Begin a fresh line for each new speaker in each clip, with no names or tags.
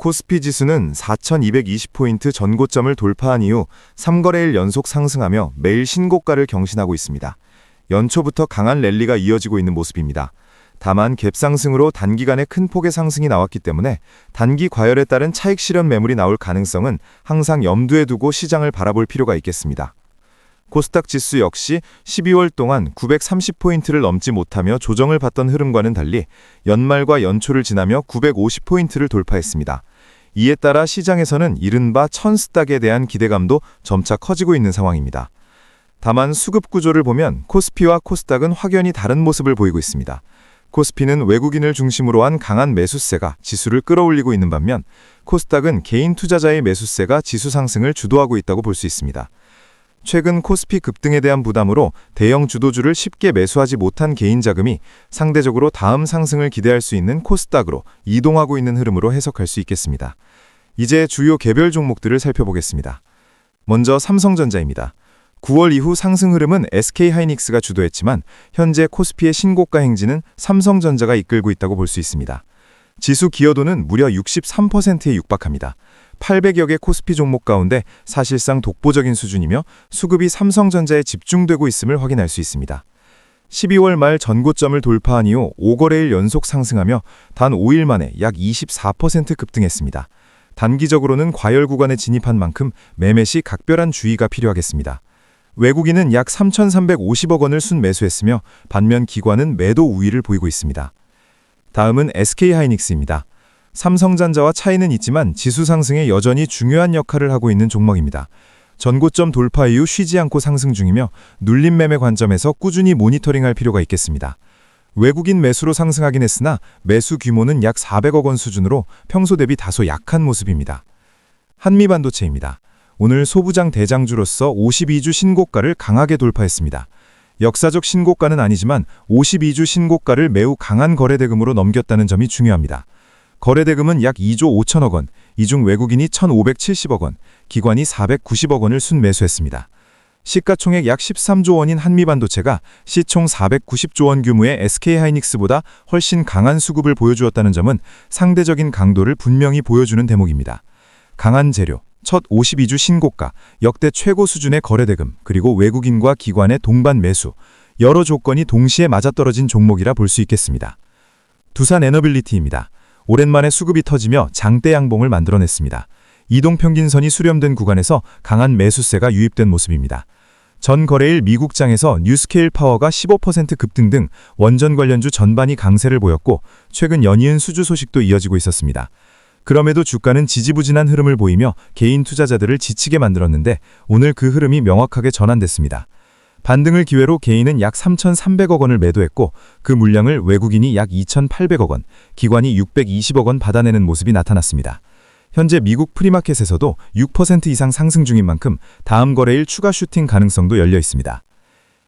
코스피 지수는 4,220포인트 전고점을 돌파한 이후 3거래일 연속 상승하며 매일 신고가를 경신하고 있습니다. 연초부터 강한 랠리가 이어지고 있는 모습입니다. 다만 갭상승으로 단기간에 큰 폭의 상승이 나왔기 때문에 단기 과열에 따른 차익 실현 매물이 나올 가능성은 항상 염두에 두고 시장을 바라볼 필요가 있겠습니다. 코스닥 지수 역시 12월 동안 930포인트를 넘지 못하며 조정을 받던 흐름과는 달리 연말과 연초를 지나며 950포인트를 돌파했습니다. 이에 따라 시장에서는 이른바 천스닥에 대한 기대감도 점차 커지고 있는 상황입니다. 다만 수급 구조를 보면 코스피와 코스닥은 확연히 다른 모습을 보이고 있습니다. 코스피는 외국인을 중심으로 한 강한 매수세가 지수를 끌어올리고 있는 반면 코스닥은 개인 투자자의 매수세가 지수 상승을 주도하고 있다고 볼 수 있습니다. 최근 코스피 급등에 대한 부담으로 대형 주도주를 쉽게 매수하지 못한 개인 자금이 상대적으로 다음 상승을 기대할 수 있는 코스닥으로 이동하고 있는 흐름으로 해석할 수 있겠습니다. 이제 주요 개별 종목들을 살펴보겠습니다. 먼저 삼성전자입니다. 9월 이후 상승 흐름은 SK하이닉스가 주도했지만 현재 코스피의 신고가 행진은 삼성전자가 이끌고 있다고 볼 수 있습니다. 지수 기여도는 무려 63%에 육박합니다. 800여 개 코스피 종목 가운데 사실상 독보적인 수준이며 수급이 삼성전자에 집중되고 있음을 확인할 수 있습니다. 12월 말 전고점을 돌파한 이후 5거래일 연속 상승하며 단 5일 만에 약 24% 급등했습니다. 단기적으로는 과열 구간에 진입한 만큼 매매 시 각별한 주의가 필요하겠습니다. 외국인은 약 3,350억 원을 순매수했으며 반면 기관은 매도 우위를 보이고 있습니다. 다음은 SK하이닉스입니다. 삼성전자와 차이는 있지만 지수 상승에 여전히 중요한 역할을 하고 있는 종목입니다. 전고점 돌파 이후 쉬지 않고 상승 중이며 눌림 매매 관점에서 꾸준히 모니터링할 필요가 있겠습니다. 외국인 매수로 상승하긴 했으나 매수 규모는 약 400억 원 수준으로 평소 대비 다소 약한 모습입니다. 한미반도체입니다. 오늘 소부장 대장주로서 52주 신고가를 강하게 돌파했습니다. 역사적 신고가는 아니지만 52주 신고가를 매우 강한 거래대금으로 넘겼다는 점이 중요합니다. 거래대금은 약 2조 5천억 원, 이 중 외국인이 1,570억 원, 기관이 490억 원을 순매수했습니다. 시가총액 약 13조 원인 한미반도체가 시총 490조 원 규모의 SK하이닉스보다 훨씬 강한 수급을 보여주었다는 점은 상대적인 강도를 분명히 보여주는 대목입니다. 강한 재료, 첫 52주 신고가, 역대 최고 수준의 거래대금, 그리고 외국인과 기관의 동반 매수, 여러 조건이 동시에 맞아떨어진 종목이라 볼 수 있겠습니다. 두산에너빌리티입니다. 오랜만에 수급이 터지며 장대 양봉을 만들어냈습니다. 이동평균선이 수렴된 구간에서 강한 매수세가 유입된 모습입니다. 전 거래일 미국장에서 뉴스케일 파워가 15% 급등 등 원전 관련주 전반이 강세를 보였고 최근 연이은 수주 소식도 이어지고 있었습니다. 그럼에도 주가는 지지부진한 흐름을 보이며 개인 투자자들을 지치게 만들었는데 오늘 그 흐름이 명확하게 전환됐습니다. 반등을 기회로 개인은 약 3,300억 원을 매도했고 그 물량을 외국인이 약 2,800억 원, 기관이 620억 원 받아내는 모습이 나타났습니다. 현재 미국 프리마켓에서도 6% 이상 상승 중인 만큼 다음 거래일 추가 슈팅 가능성도 열려 있습니다.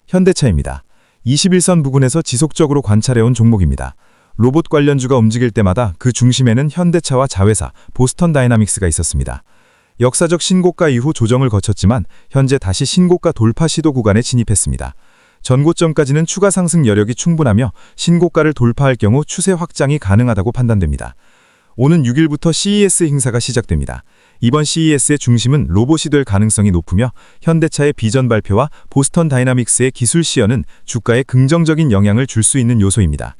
현대차입니다. 21선 부근에서 지속적으로 관찰해온 종목입니다. 로봇 관련주가 움직일 때마다 그 중심에는 현대차와 자회사, 보스턴 다이나믹스가 있었습니다. 역사적 신고가 이후 조정을 거쳤지만 현재 다시 신고가 돌파 시도 구간에 진입했습니다. 전고점까지는 추가 상승 여력이 충분하며 신고가를 돌파할 경우 추세 확장이 가능하다고 판단됩니다. 오는 6일부터 CES 행사가 시작됩니다. 이번 CES의 중심은 로봇이 될 가능성이 높으며 현대차의 비전 발표와 보스턴 다이나믹스의 기술 시연은 주가에 긍정적인 영향을 줄 수 있는 요소입니다.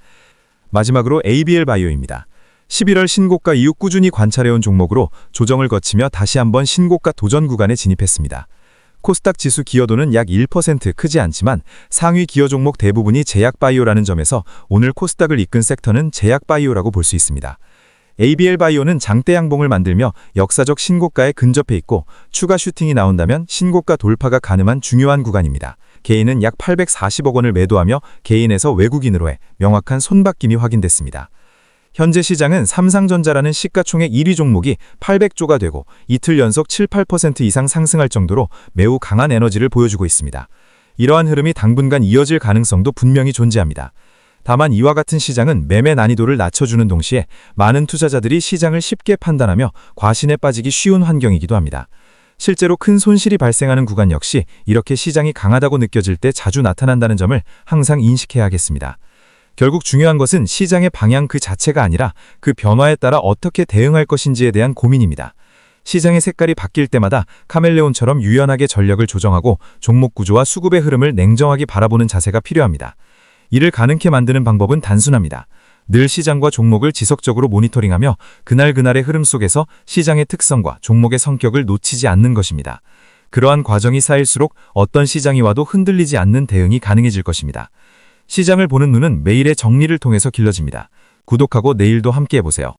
마지막으로 ABL 바이오입니다. 11월 신고가 이후 꾸준히 관찰해온 종목으로 조정을 거치며 다시 한번 신고가 도전 구간에 진입했습니다. 코스닥 지수 기여도는 약 1% 크지 않지만 상위 기여 종목 대부분이 제약바이오라는 점에서 오늘 코스닥을 이끈 섹터는 제약바이오라고 볼 수 있습니다. ABL 바이오는 장대 양봉을 만들며 역사적 신고가에 근접해 있고 추가 슈팅이 나온다면 신고가 돌파가 가능한 중요한 구간입니다. 개인은 약 840억 원을 매도하며 개인에서 외국인으로의 명확한 손바뀜이 확인됐습니다. 현재 시장은 삼성전자라는 시가총액 1위 종목이 800조가 되고 이틀 연속 7-8% 이상 상승할 정도로 매우 강한 에너지를 보여주고 있습니다. 이러한 흐름이 당분간 이어질 가능성도 분명히 존재합니다. 다만 이와 같은 시장은 매매 난이도를 낮춰주는 동시에 많은 투자자들이 시장을 쉽게 판단하며 과신에 빠지기 쉬운 환경이기도 합니다. 실제로 큰 손실이 발생하는 구간 역시 이렇게 시장이 강하다고 느껴질 때 자주 나타난다는 점을 항상 인식해야 하겠습니다.
결국 중요한 것은 시장의 방향 그 자체가 아니라 그 변화에 따라 어떻게 대응할 것인지에 대한 고민입니다. 시장의 색깔이 바뀔 때마다 카멜레온처럼 유연하게 전략을 조정하고 종목 구조와 수급의 흐름을 냉정하게 바라보는 자세가 필요합니다. 이를 가능케 만드는 방법은 단순합니다. 늘 시장과 종목을 지속적으로 모니터링하며 그날그날의 흐름 속에서 시장의 특성과 종목의 성격을 놓치지 않는 것입니다. 그러한 과정이 쌓일수록 어떤 시장이 와도 흔들리지 않는 대응이 가능해질 것입니다. 시장을 보는 눈은 매일의 정리를 통해서 길러집니다. 구독하고 내일도 함께 해보세요.